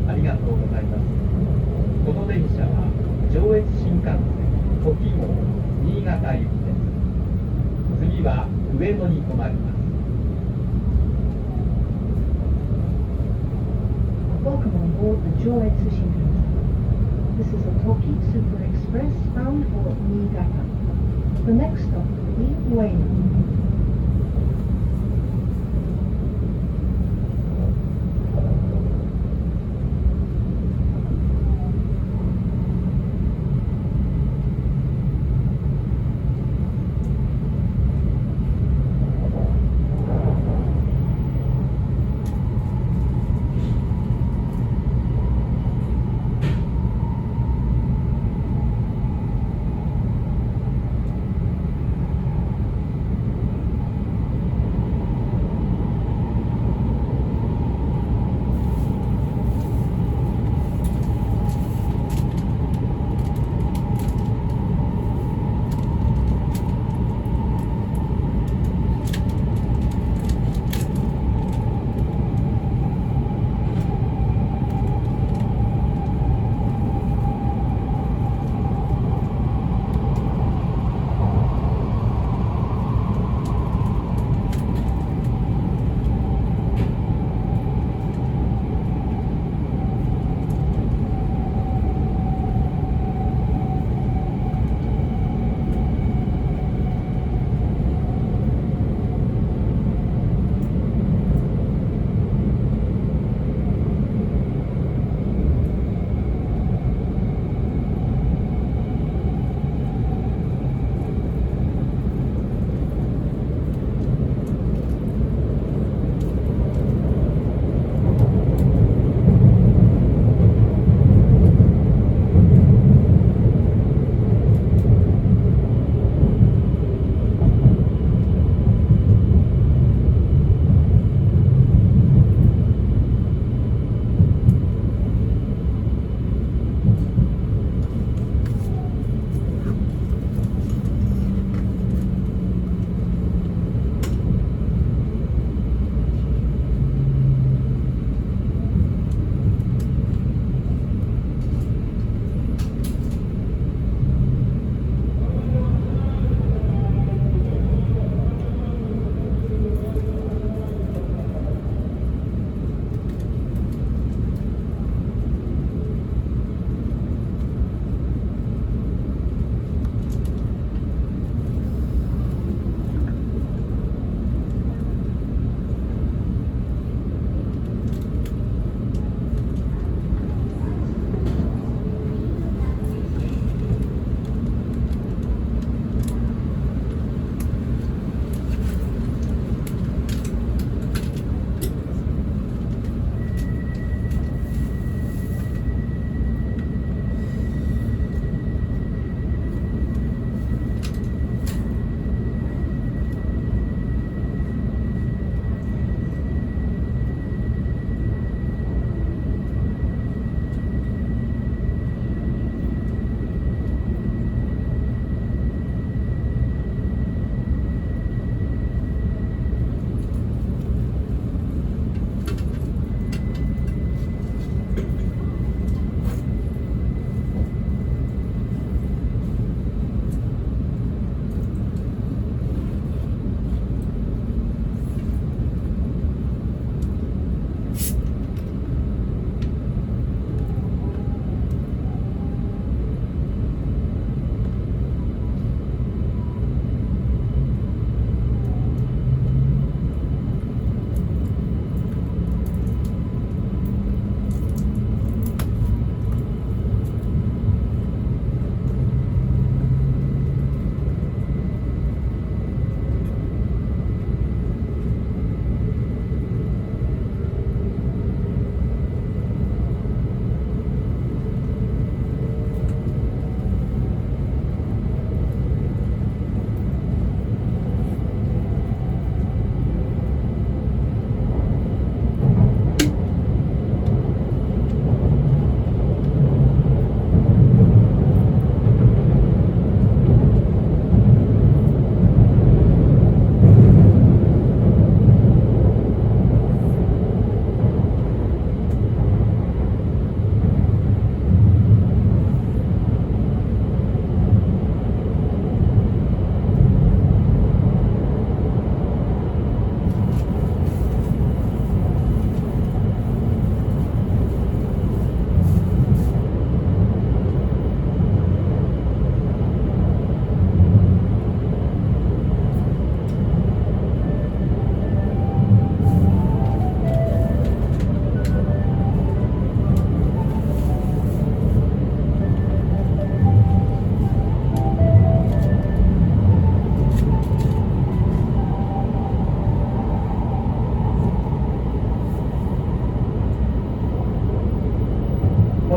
ありがとうございます。この電車は上越新幹線とき号新潟行きです。次は上野に止まります。Welcome on board the Joetsu Shinkansen. This is a Toki Super Express bound for Niigata. The next stop will be Ueno.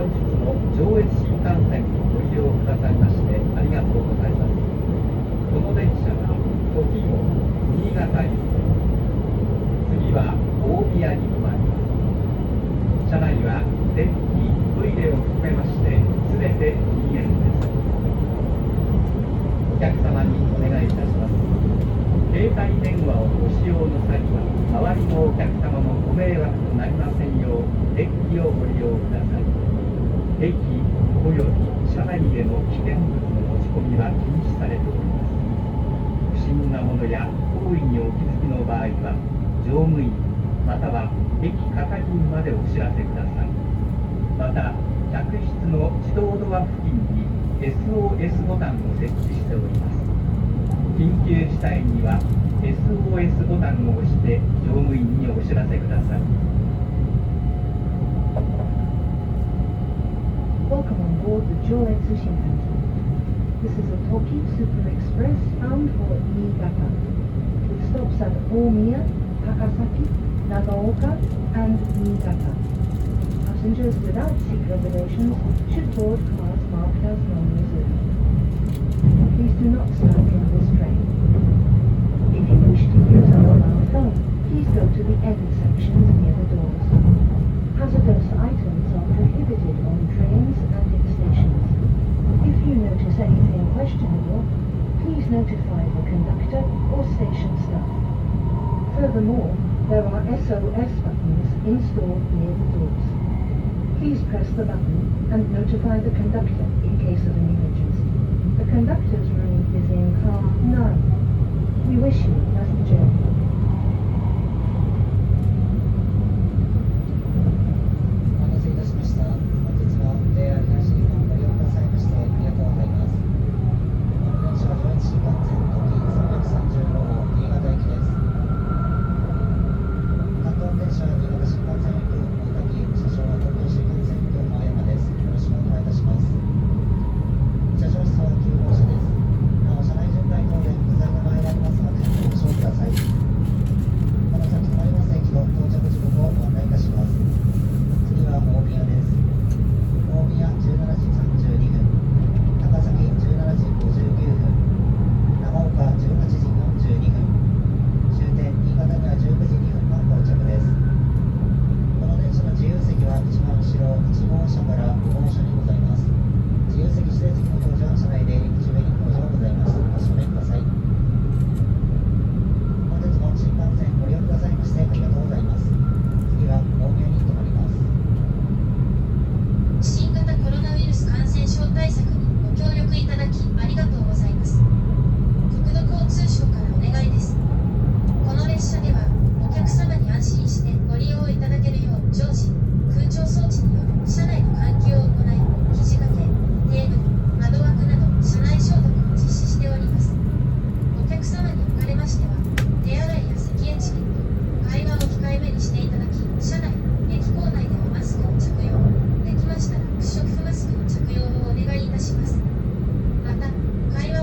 本日も上越新幹線にご利用くださいましてありがとうございます。この電車は時も新潟行きです。次は大宮に停まります。車内は電気、トイレを含めまして全て禁煙です。お客様にお願いいたします。携帯電話をご使用の際は周りのお客様のご迷惑となりませんようデッキをご利用ください。駅および車内への危険物の持ち込みは禁止されております。不審なものや行為にお気づきの場合は乗務員または駅係員までお知らせください。また客室の自動ドア付近に SOS ボタンを設置しております。緊急事態には SOS ボタンを押して乗務員にお知らせください。Welcome on board the Joetsu Shinkansen. This is a Toki Super Express bound for Niigata, with stops at Omiya, Takasaki, Nagaoka, and Niigata. Passengers without seat reservations should board cars marked as non-reserved. Please do not stand in this train. If you wish to use a mobile phone, please go to the end sections near the doors. Hazardous items are prohibited on trains and in stations. If you notice anything questionable, please notify the conductor or station staff. Furthermore, there are SOS buttons installed near the doors. Please press the button and notify the conductor in case of an emergency. The conductor's room is in car 9. We wish you a pleasant journey. お待たせいたしました。本日も JR 東日本ご利用くださいましてありがとうございます。この電車は上越新幹線時336号新潟行きです。関東電車は新潟新幹線行く大滝、車掌は東京新幹線行く青山です。よろしくお願いいたします。車掌室は9号車です。なお車内巡回等で不在の場合がありますのでご了承ください。この先止まります駅の到着時刻をご案内いたします。次は大宮です。大宮17時32分、高崎17時59分、長岡18時42分、終点新潟には19時2分の到着です。この電車の自由席は一番後ろ1号車から5号車にございます。自由席指定席の表示は車内で口紅表示がございます。ご署名ください。本日も新幹線ご利用くださいましてありがとうございます。次は大宮に停まります。新型コロナウイルス感染症対策にご協力いただきありがとうございます。国土交通省からお願いです。この列車ではお客様に安心してご利用いただけるよう常時空調装置による車内の換気を行い、肘掛け、テーブル、窓枠など車内消毒を実施しております。お客様におかれましては手洗いや咳エチケット、会話を控えめにしていただき、車内、駅構内ではマスクを着用、できましたら不織布マスクの着用をお願いいたします。また、会話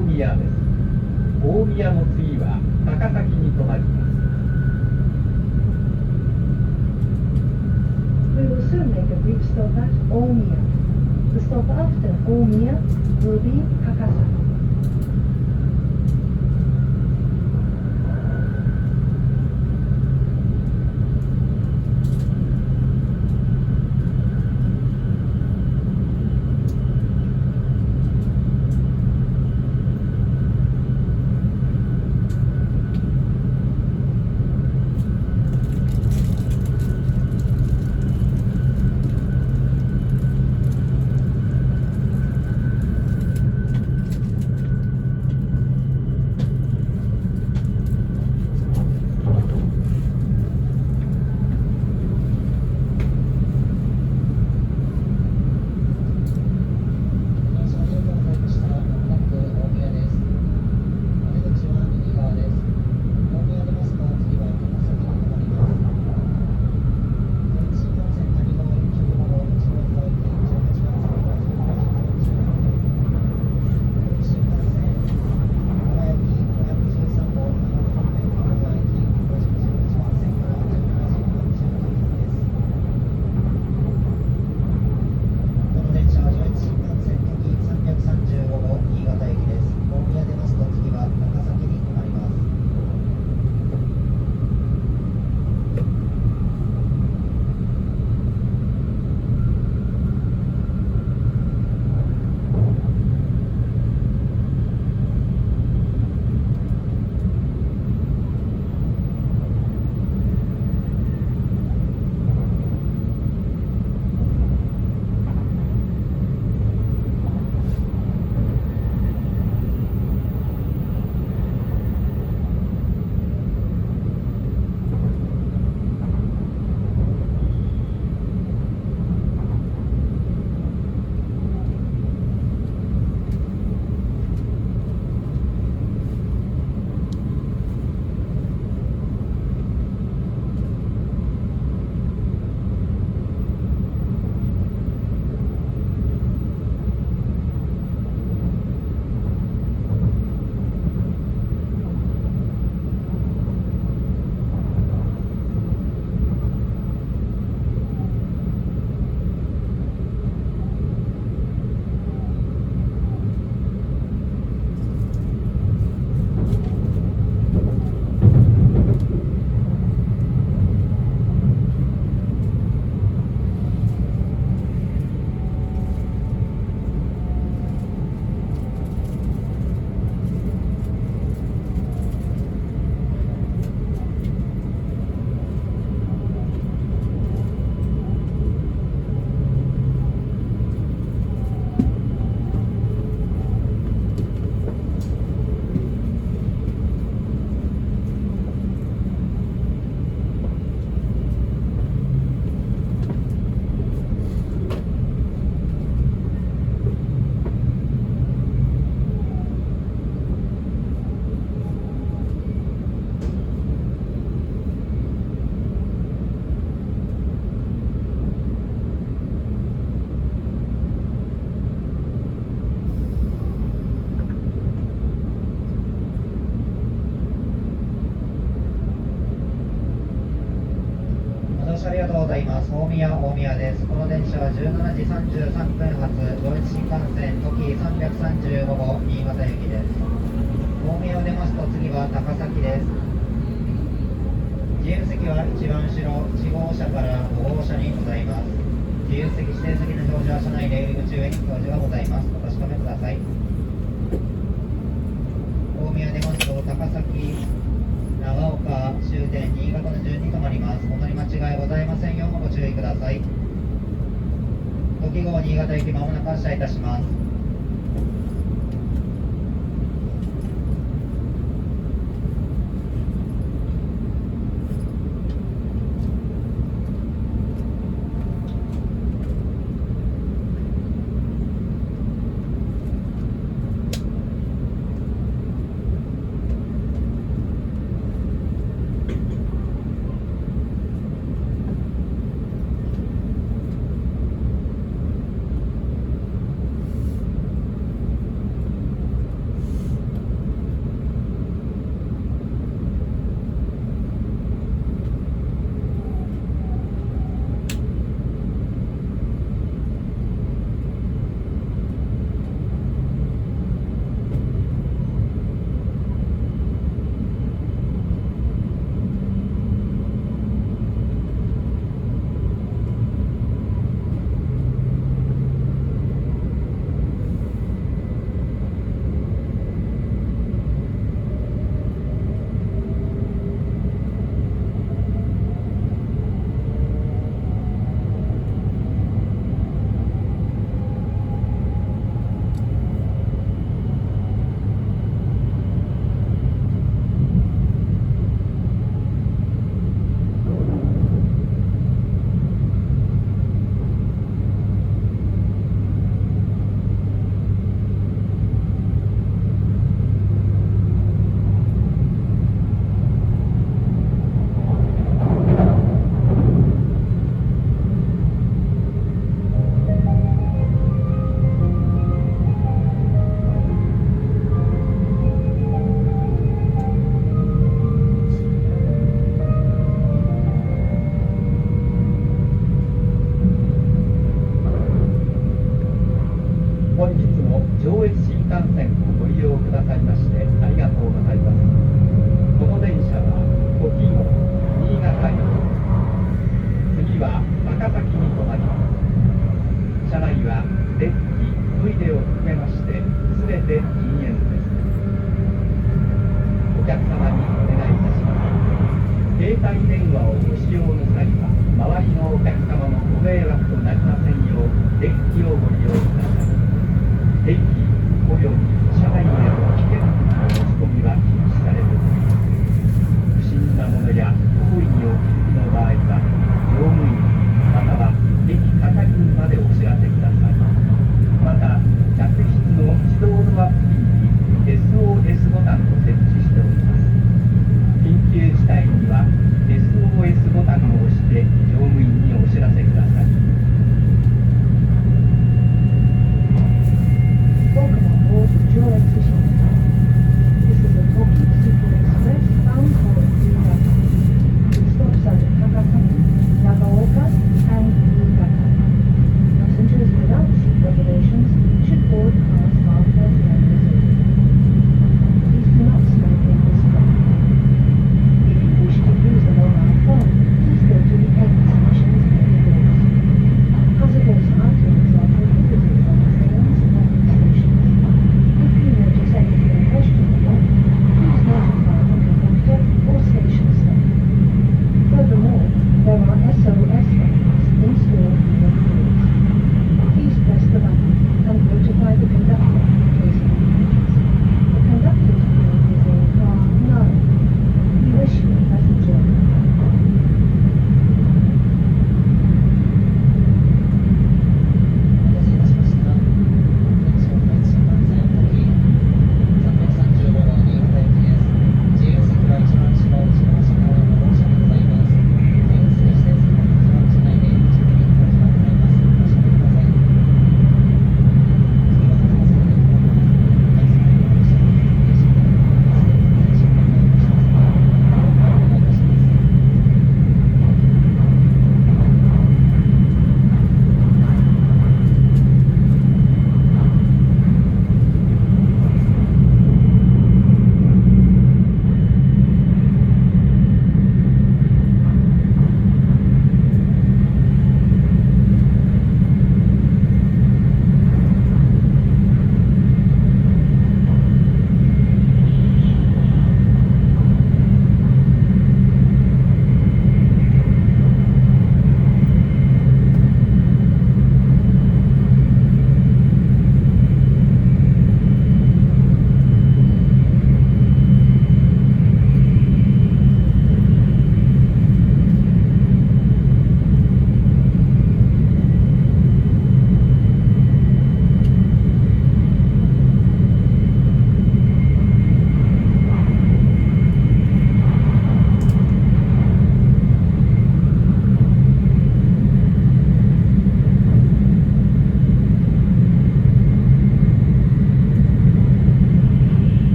大宮です。大宮の次は高崎に停まります。We will soon make a brief stop at Omiya. The stop after Omiya will be Takasaki. ありがとうございます。大宮です。この電車は17時33分発、上越新幹線時335号新潟行きです。大宮を出ますと次は高崎です。自由席は一番後ろ1号車から5号車にございます。自由席指定席の表示は車内出入り口上に表示がございます。お確かめください。大宮出ますと高崎長岡終点新潟の順に停まります。お乗り間違いございませんようご注意ください。時号新潟行きまもなく発車いたします。線をご利用くださいましてありがとうございます。この電車は小木号、新潟行き、次は高崎に停まります。車内はデッキ、トイレを含めまして全て禁煙です。お客様にお願いいたします。携帯電話をご使用の際は周りのお客様のご迷惑となりませんようデッキをご利用ください。定期および車内への危険な持ち込みは禁止されております。不審なものや行為にお気づきの場合は乗務員または駅係員までお知らせください。また客室の自動ドア付き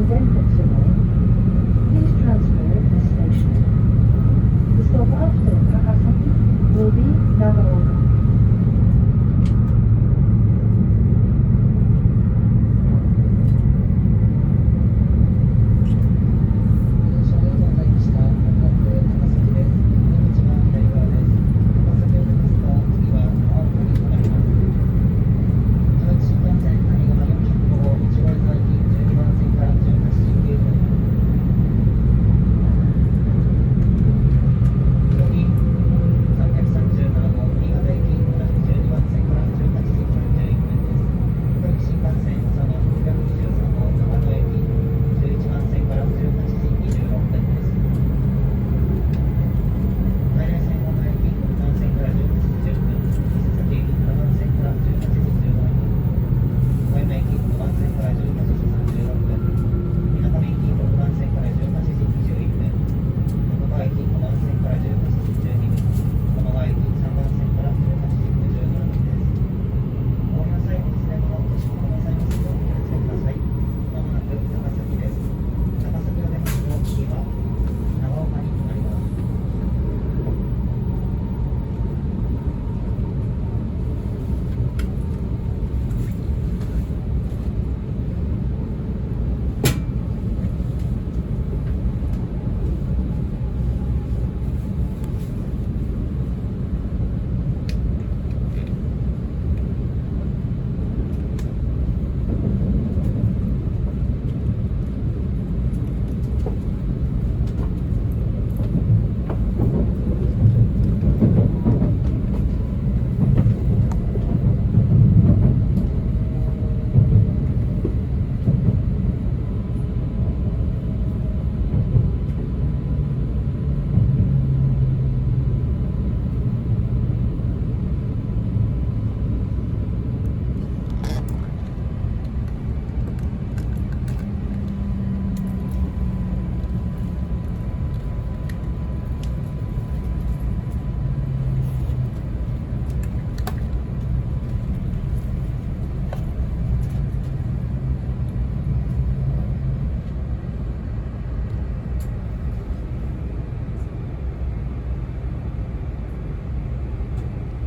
電鉄の